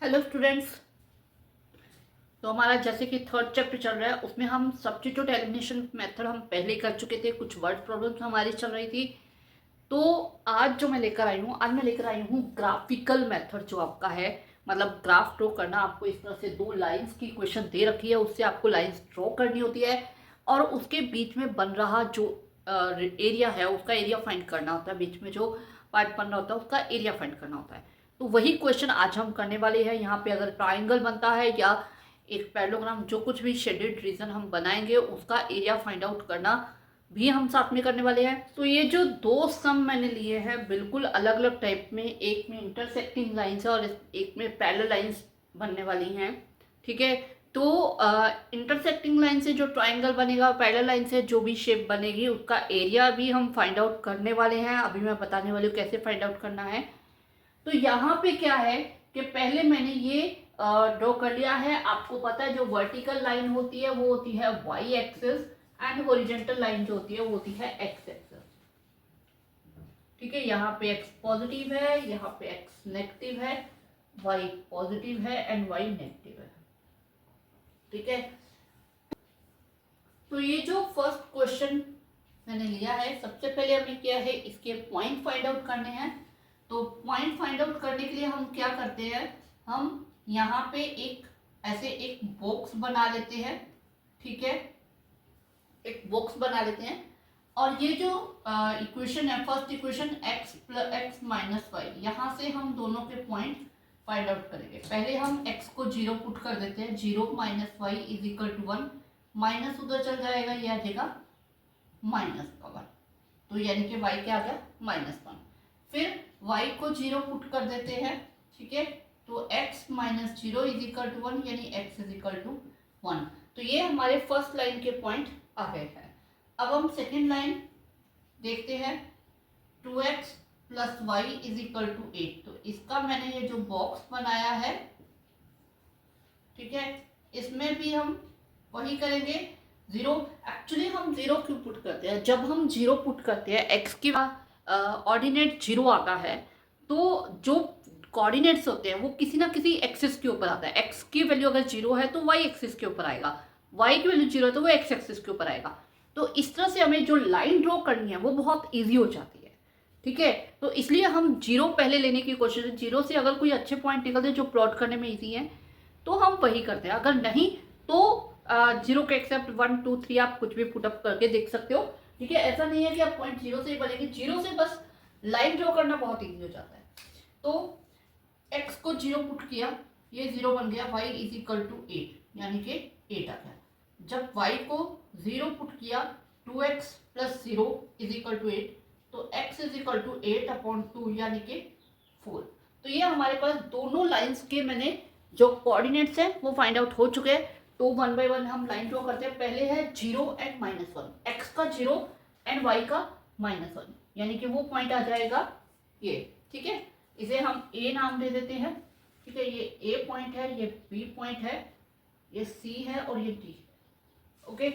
Hello students. तो हमारा जैसे कि थर्ड चैप्टर चल रहा है, उसमें हम सब्स्टिट्यूट एलिमिनेशन मेथड हम पहले ही कर चुके थे। कुछ वर्ड प्रॉब्लम्स हमारी चल रही थी। तो आज जो मैं लेकर आई हूँ, आज मैं लेकर आई हूँ ग्राफिकल मेथड जो आपका है, मतलब ग्राफ ड्रॉ करना। आपको इस तरह से दो लाइंस की क्वेश्चन दे रखी है, उससे आपको लाइंस ड्रॉ करनी होती है और उसके बीच में बन रहा जो एरिया है उसका एरिया फाइंड करना होता है। बीच में जो पार्ट बन रहा होता है उसका एरिया फाइंड करना होता है। तो वही क्वेश्चन आज हम करने वाले हैं। यहाँ पे अगर ट्राइंगल बनता है या एक पैरेललोग्राम, जो कुछ भी शेडेड रीजन हम बनाएंगे उसका एरिया फाइंड आउट करना भी हम साथ में करने वाले हैं। तो ये जो दो सम मैंने लिए हैं बिल्कुल अलग अलग टाइप में, एक में इंटरसेक्टिंग लाइंस है और एक में पैरेलल लाइंस बनने वाली हैं। ठीक है। तो इंटरसेक्टिंग लाइन से जो ट्राइंगल बनेगा, पैरेलल लाइन से जो भी शेप बनेगी उसका एरिया भी हम फाइंड आउट करने वाले हैं। अभी मैं बताने वाली हूँ कैसे फाइंड आउट करना है। तो यहाँ पे क्या है कि पहले मैंने ये ड्रॉ कर लिया है। आपको पता है जो वर्टिकल लाइन होती है वो होती है y axis and horizontal line जो होती है वो होती है एक्स एक्सिस। ठीक है। यहाँ पे एक्स पॉजिटिव है, यहाँ पे एक्स नेगेटिव है, वाई पॉजिटिव है एंड वाई नेगेटिव है। ठीक है। तो ये जो फर्स्ट क्वेश्चन मैंने लिया है, सबसे पहले हमें क्या है, इसके पॉइंट फाइंड आउट करने हैं। तो पॉइंट फाइंड आउट करने के लिए हम क्या करते हैं, हम यहाँ पे ऐसे एक बॉक्स बना लेते हैं। ठीक है। एक बॉक्स बना लेते हैं और ये जो इक्वेशन है, first equation x plus x minus y, यहाँ से हम दोनों के पॉइंट फाइंड आउट करेंगे। पहले हम x को 0 पुट कर देते हैं, 0 minus y is equal to 1, minus उधर चल जाएगा, ये आ जाएगा माइनस का 1। तो यानी कि y क्या आ गया -1। फिर y को 0 पुट कर देते हैं। ठीक है। तो x minus 0 is equal to 1, यानी x इज इक्वल टू 1। तो ये हमारे फर्स्ट लाइन के पॉइंट आ गए हैं। अब हम सेकेंड लाइन देखते हैं, 2x plus y is equal to 8। तो इसका मैंने ये जो बॉक्स बनाया है, ठीक है, इसमें भी हम वही करेंगे। 0, एक्चुअली हम 0 क्यों पुट करते हैं, जब हम 0 पुट करते हैं x की ऑर्डिनेट 0 आता है, तो जो कोऑर्डिनेट्स होते हैं वो किसी ना किसी एक्सिस के ऊपर आता है। x की वैल्यू अगर 0 है तो y एक्सिस के ऊपर आएगा, y की वैल्यू 0 है तो वो x एक्सिस के ऊपर आएगा। तो इस तरह से हमें जो लाइन ड्रॉ करनी है वो बहुत ईजी हो जाती है। ठीक है। तो इसलिए हम 0 पहले लेने की कोशिश, 0 से अगर कोई अच्छे पॉइंट निकलते हैं जो प्लॉट करने में ईजी है तो हम वही करते हैं। अगर नहीं तो 0 के एक्सेप्ट 1 2 3 आप कुछ भी पुटअप करके देख सकते हो। ठीक है। ऐसा नहीं है कि आप पॉइंट 0 से ही बनेंगे, 0 से बस लाइन ड्रॉ करना बहुत ईजी हो जाता है। तो x को 0 पुट किया, ये 0 बन गया, y इज इक्वल टू 8, यानी कि 8 आ गया। जब y को 0 पुट किया, 2x plus 0 is equal to 8, तो x इज इक्वल टू 8/2 यानी कि 4। तो ये हमारे पास दोनों लाइंस के मैंने जो कोऑर्डिनेट्स हैं वो फाइंड आउट हो चुके हैं। तो 1 बाय 1 हम लाइन ड्रॉ करते हैं। पहले है 0 एंड -1, x का 0 एंड y का -1, यानी कि वो पॉइंट आ जाएगा ये। ठीक है। इसे हम a नाम दे देते हैं। ठीक है। ये a पॉइंट है, ये b पॉइंट है, ये c है और ये d। ओके।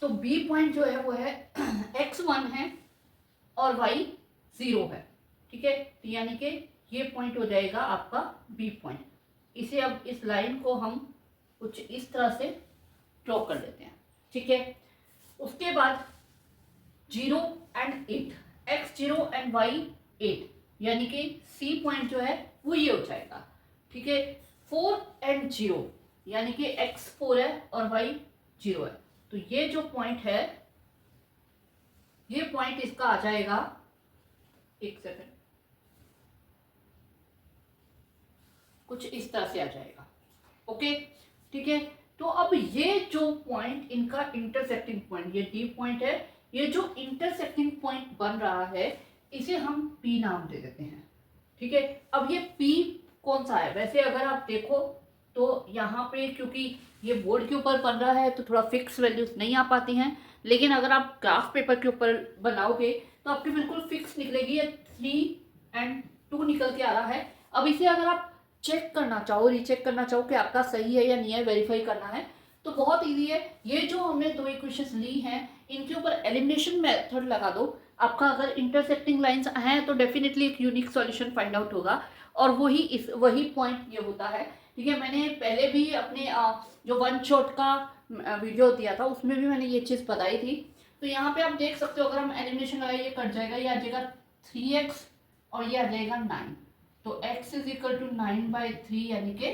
तो b पॉइंट जो है वो है x1 है और y 0 है। ठीक है। तो यानी कि ये पॉइंट हो जाएगा आपका b पॉइंट। इसे अब इस लाइन को हम कुछ इस तरह से ड्रॉ कर लेते हैं। ठीक है। उसके बाद 0 एंड 8, x 0 एंड y 8, यानी कि c पॉइंट जो है वो ये हो जाएगा। ठीक है। 4 एंड 0, यानी कि x 4 है और y 0 है। तो ये जो पॉइंट है, ये पॉइंट इसका आ जाएगा, एक सेकंड, कुछ इस तरह से आ जाएगा। ओके। ठीक है। तो अब ये जो पॉइंट इनका इंटरसेक्टिंग पॉइंट, ये डी पॉइंट है, ये जो इंटरसेक्टिंग पॉइंट बन रहा है इसे हम P नाम दे देते हैं। ठीक है। अब ये P कौन सा है, वैसे अगर आप देखो तो यहाँ पे क्योंकि ये बोर्ड के ऊपर बन रहा है तो थोड़ा फिक्स वैल्यूज नहीं आ पाती हैं, लेकिन अगर आप ग्राफ पेपर के ऊपर बनाओगे तो आपकी बिल्कुल फिक्स निकलेगी। ये 3 एंड 2 निकल के आ रहा है। अब इसे अगर आप चेक करना चाहो, रीचेक करना चाहो कि आपका सही है या नहीं है, वेरीफाई करना है, तो बहुत इजी है। ये जो हमने दो इक्वेशंस ली हैं इनके ऊपर एलिमिनेशन मेथड लगा दो, आपका अगर इंटरसेक्टिंग लाइंस हैं तो डेफिनेटली एक यूनिक सॉल्यूशन फाइंड आउट होगा, और वही पॉइंट ये होता है। ठीक है, मैंने पहले भी अपने जो वन शॉट का वीडियो दिया था उसमें भी मैंने ये चीज़ बताई थी। तो यहाँ पे आप देख सकते हो, अगर हम एलिमिनेशन लगाए ये कट जाएगा, ये आ जाएगा 3x और ये आ जाएगा 9। तो x इज इक्वल टू 9/3 यानी कि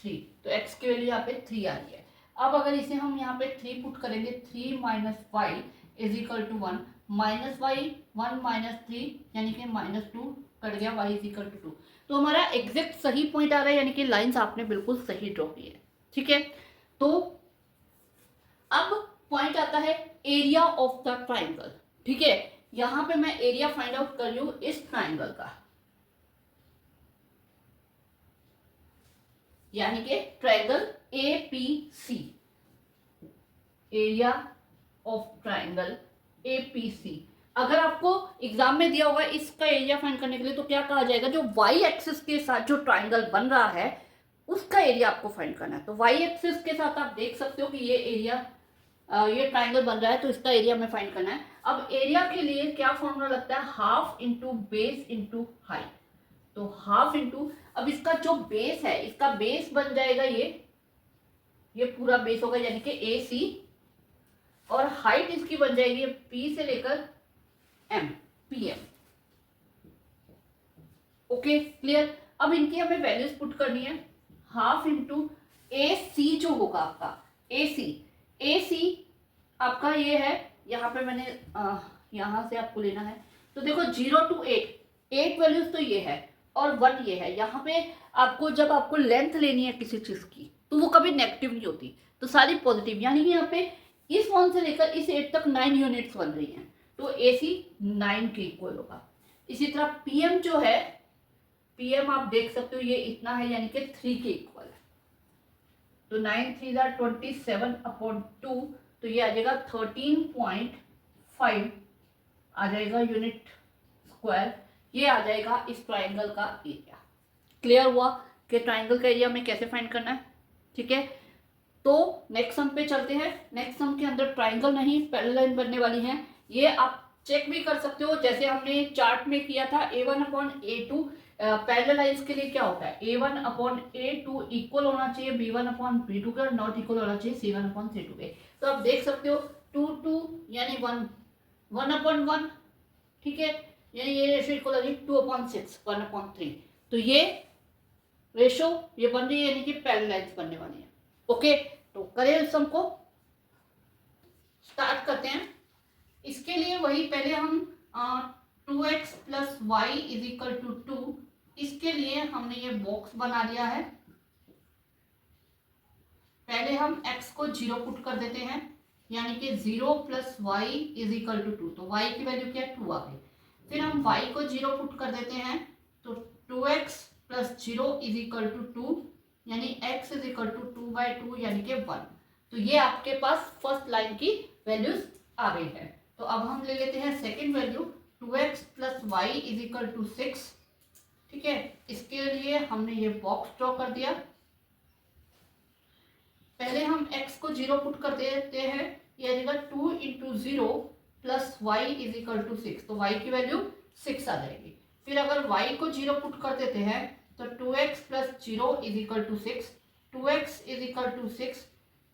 3। तो x की वैल्यू यहाँ पे 3 आ रही है। अब अगर इसे हम यहाँ पे 3 पुट करेंगे, 3 - y is equal to 1, -y 1 - 3 यानी कि -2 कट गया, y इज इक्वल टू 2। तो हमारा एग्जैक्ट सही पॉइंट आ रहा है, यानी कि लाइंस आपने बिल्कुल सही ड्रॉ की है। ठीक है, तो अब पॉइंट आता है एरिया ऑफ द ट्राइंगल। ठीक है, यहां पे मैं एरिया फाइंड आउट कर रही हूं इस ट्राइंगल का, यानी कि triangle APC, area of triangle APC। अगर आपको एग्जाम में दिया होगा इसका एरिया फाइंड करने के लिए, तो क्या कहा जाएगा, जो वाई एक्सिस के साथ जो ट्राइंगल बन रहा है उसका एरिया आपको फाइंड करना है। तो वाई एक्सिस के साथ आप देख सकते हो कि ये एरिया, ये ट्राइंगल बन रहा है, तो इसका एरिया में फाइंड करना है। अब एरिया के लिए क्या फॉर्मूला लगता है, half into base into height. तो हाफ इंटू, अब इसका जो बेस है, इसका बेस बन जाएगा ये पूरा बेस होगा यानी कि AC, और हाइट इसकी बन जाएगी P से लेकर M, PM। Okay, clear. अब इनकी हमें वैल्यूज पुट करनी है। हाफ इंटू AC जो होगा आपका, AC आपका ये है, यहाँ पे मैंने यहाँ से आपको लेना है। तो देखो 0 to 8 वैल्यूज तो ये है और 1 ये है। यहाँ पे आपको जब आपको लेंथ लेनी है किसी चीज की तो वो कभी नेगेटिव नहीं होती, तो सारी पॉजिटिव, यानी कि यहाँ पे इस 1 से लेकर इस 8 तक 9 यूनिट्स बन रही हैं, तो AC 9 के इक्वल होगा। इसी तरह PM जो है, PM आप देख सकते हो ये इतना है, यानी कि 3 के इक्वल है। तो 9 3 27/2, तो ये आ जाएगा 13.5 आ जाएगा यूनिट स्क्वायर। ये आ जाएगा इस ट्राइंगल का एरिया। क्लियर हुआ कि ट्राइंगल का एरिया में कैसे फाइंड करना है। ठीक है, तो नेक्स्ट सम पे चलते हैं। नेक्स्ट सम के अंदर ट्राइंगल नहीं पैरेलल लाइन बनने वाली है, ये आप चेक भी कर सकते हो, जैसे हमने चार्ट में किया था A1/A2। पैरेलल लाइंस के लिए क्या होता है, A1/A2 इक्वल होना चाहिए B1/B2 का, नॉट इक्वल होना चाहिए C1/C2 के। तो आप देख सकते हो 2 2 यानी 1 1/1, ठीक है, यानी ये रेशो इक्वल होगी 2/6 1/3। तो ये रेशो ये बन रही है, यानी कि पैरेलल लाइंस बनने वाली है। ओके, तो करें इस सम को, स्टार्ट करते हैं। इसके लिए वही पहले हम 2x + y = 2, इसके लिए हमने ये बॉक्स बना लिया है। पहले हम x को 0 पुट कर देते हैं, यानी कि 0 + y = 2। तो y की वैल्यू क्या है, 2 आ गई। फिर हम y को 0 पुट कर देते हैं, तो 2x + 0 = 2, यानी x = 2/2 यानी कि 1। तो ये आपके पास फर्स्ट लाइन की वैल्यूज आ गई है। तो अब हम ले लेते हैं सेकंड वैल्यू, 2x + y = 6। ठीक है, इसके लिए हमने ये बॉक्स ड्रॉ कर दिया। पहले हम x को 0 पुट कर देते हैं, ये आ जाएगा 2 × 0 + y = 6। तो y की वैल्यू 6 आ जाएगी। फिर अगर y को 0 पुट कर देते हैं, तो 2x + 0 = 6, 2x = 6,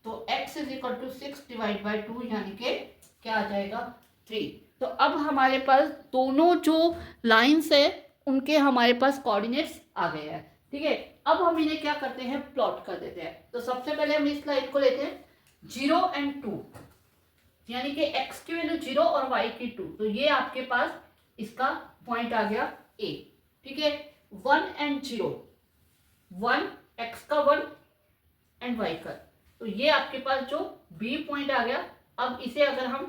तो x = 6/2 यानी कि क्या आ जाएगा, 3। तो अब हमारे पास दोनों जो लाइंस है उनके हमारे पास कोऑर्डिनेट्स आ गए हैं। ठीक है, अब हम इन्हें क्या करते हैं, प्लॉट कर देते हैं। तो सबसे पहले हम इस लाइन को लेते हैं 0 और 2, यानी कि x की वैल्यू 0 और y की 2। तो ये आपके पास इसका पॉइंट आ गया A। ठीक है, 1 और 0, 1 x का 1 और y का, तो ये आपके पास जो B पॉइंट आ गया। अब इसे अगर हम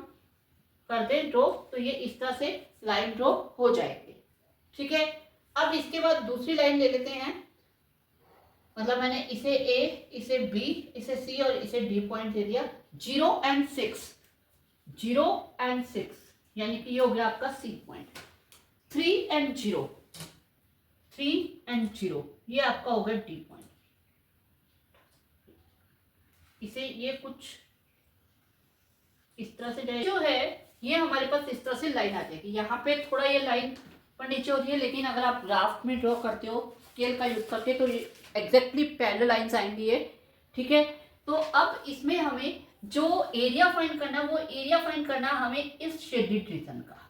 कर दें ड्रॉ, तो ये इस तरह से लाइन ड्रॉ हो जाएगी। ठीक है, अब इसके बाद दूसरी लाइन ले लेते हैं, मतलब मैंने इसे A, इसे B, इसे C और इसे D पॉइंट दे दिया। 0 और 6, 0 और 6 यानी कि ये हो गया आपका C पॉइंट। 3 और 0, 3 और 0 ये आपका हो गया D पॉइंट। इसे ये कुछ इस तरह से जो है ये हमारे पास इस तरह से लाइन आ जाएगी। यहाँ पे थोड़ा ये लाइन पर नीचे होती है, लेकिन अगर आप ग्राफ में ड्रॉ करते हो स्केल का यूज करके तो ये एग्जैक्टली पैरेलल लाइंस आएंगी ये, ठीक है। तो अब इसमें हमें जो एरिया फाइंड करना, वो एरिया फाइंड करना हमें इस शेडेड रीजन का,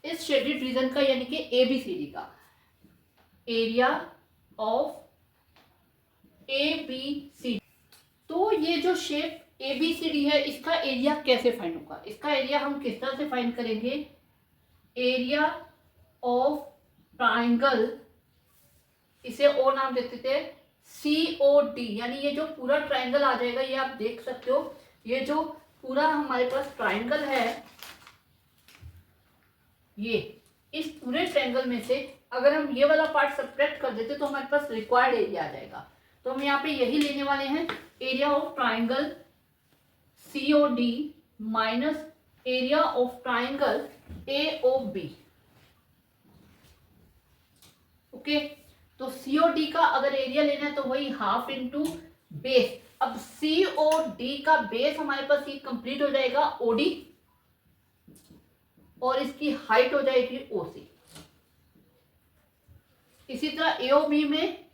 इस शेडेड रीजन का, यानी कि ABCD का, एरिया ऑफ ABCD। तो ये जो शेप ABCD है, इसका एरिया कैसे फाइंड होगा? इसका एरिया हम किस तरह से फाइंड करेंगे? एरिया ऑफ ट्राइंगल, इसे ओ नाम देते थे, COD, यानी ये जो पूरा ट्राइंगल आ जाएगा, ये आप देख सकते हो, ये जो पूरा हमारे पास ट्राइंगल है, ये इस पूरे ट्राइंगल में से अगर हम ये वाला पार्ट सब्ट्रैक्ट कर देते तो हमारे पास रिक्वायर्ड एरिया आ जाएगा। तो हम यहाँ पे यही लेने वाले हैं, area of triangle COD minus area of triangle AOB। Okay, तो COD का अगर एरिया लेना है तो वही हाफ इंटू बेस। अब COD का बेस हमारे पास ये कंप्लीट हो जाएगा OD, और इसकी हाइट हो जाएगी OC। इसी तरह AOB में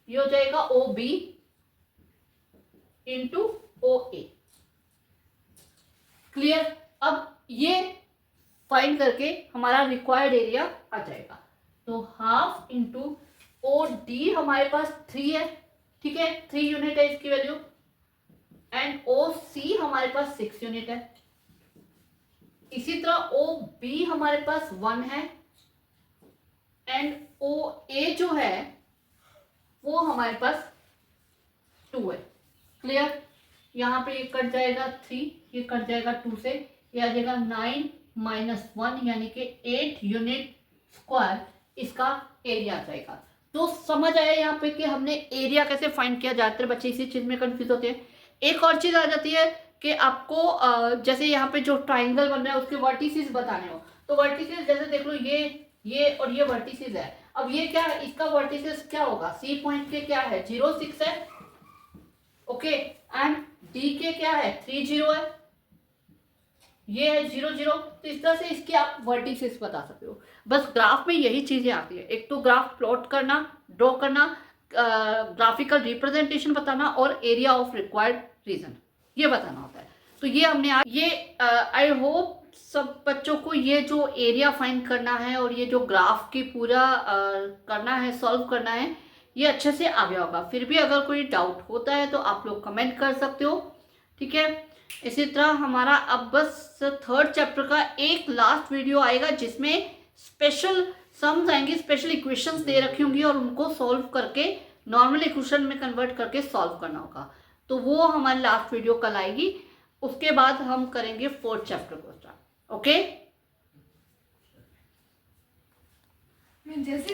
ये हो जाएगा OB इंटू OA। क्लियर? अब ये फाइंड करके हमारा रिक्वायर्ड एरिया आ जाएगा। तो हाफ इंटू OD हमारे पास 3 है, ठीक है, 3 यूनिट है इसकी वैल्यू, एंड OC हमारे पास 6 यूनिट है। इसी तरह OB हमारे पास 1 है, एंड OA जो है वो हमारे पास 2 है। क्लियर? यहाँ पे ये कट जाएगा 3, ये कट जाएगा 2 से, ये आ जाएगा 9 माइनस 1 यानी कि 8 यूनिट स्क्वायर इसका एरिया आ जाएगा। तो समझ आया यहाँ पे कि हमने एरिया कैसे फाइंड किया। ज्यादातर बच्चे इसी चीज में कंफ्यूज होते हैं। एक और चीज आ जाती है कि आपको जैसे यहाँ पे जो ट्राइंगल बन रहा है उसके वर्टिसेस बताने हो, तो वर्टिसेस जैसे देख लो, ये और ये वर्टिसेस है। अब ये क्या है, इसका वर्टिसेस क्या होगा? C पॉइंट के क्या है? 0 6 है, ओके, एंड D के क्या है? 3 0 है, ये है 0 0। तो इस तरह से इसके आप वर्टिसेस बता सकते हो। बस ग्राफ में यही चीजें आती है, एक तो ग्राफ प्लॉट करना, ड्रॉ करना, ग्राफिकल रिप्रेजेंटेशन बताना, और एरिया ऑफ रिक्वायर्ड रीजन ये बताना होता है। तो ये हमने आज ये आई होप सब बच्चों को ये जो एरिया फाइंड करना है और ये जो ग्राफ की पूरा करना है, सॉल्व करना है, ये अच्छे से आ गया होगा। फिर भी अगर कोई डाउट होता है तो आप लोग कमेंट कर सकते हो, ठीक है। इसी तरह हमारा अब बस 3rd चैप्टर का एक लास्ट वीडियो आएगा जिसमें स्पेशल सम्स आएंगे, स्पेशल इक्वेशंस दे रखी होंगी और उनको सॉल्व करके नॉर्मल इक्वेशन में कन्वर्ट करके सॉल्व करना होगा। तो वो हमारी लास्ट वीडियो कल आएगी। उसके बाद हम करेंगे 4th चैप्टर को स्टार्ट। ओके, जैसे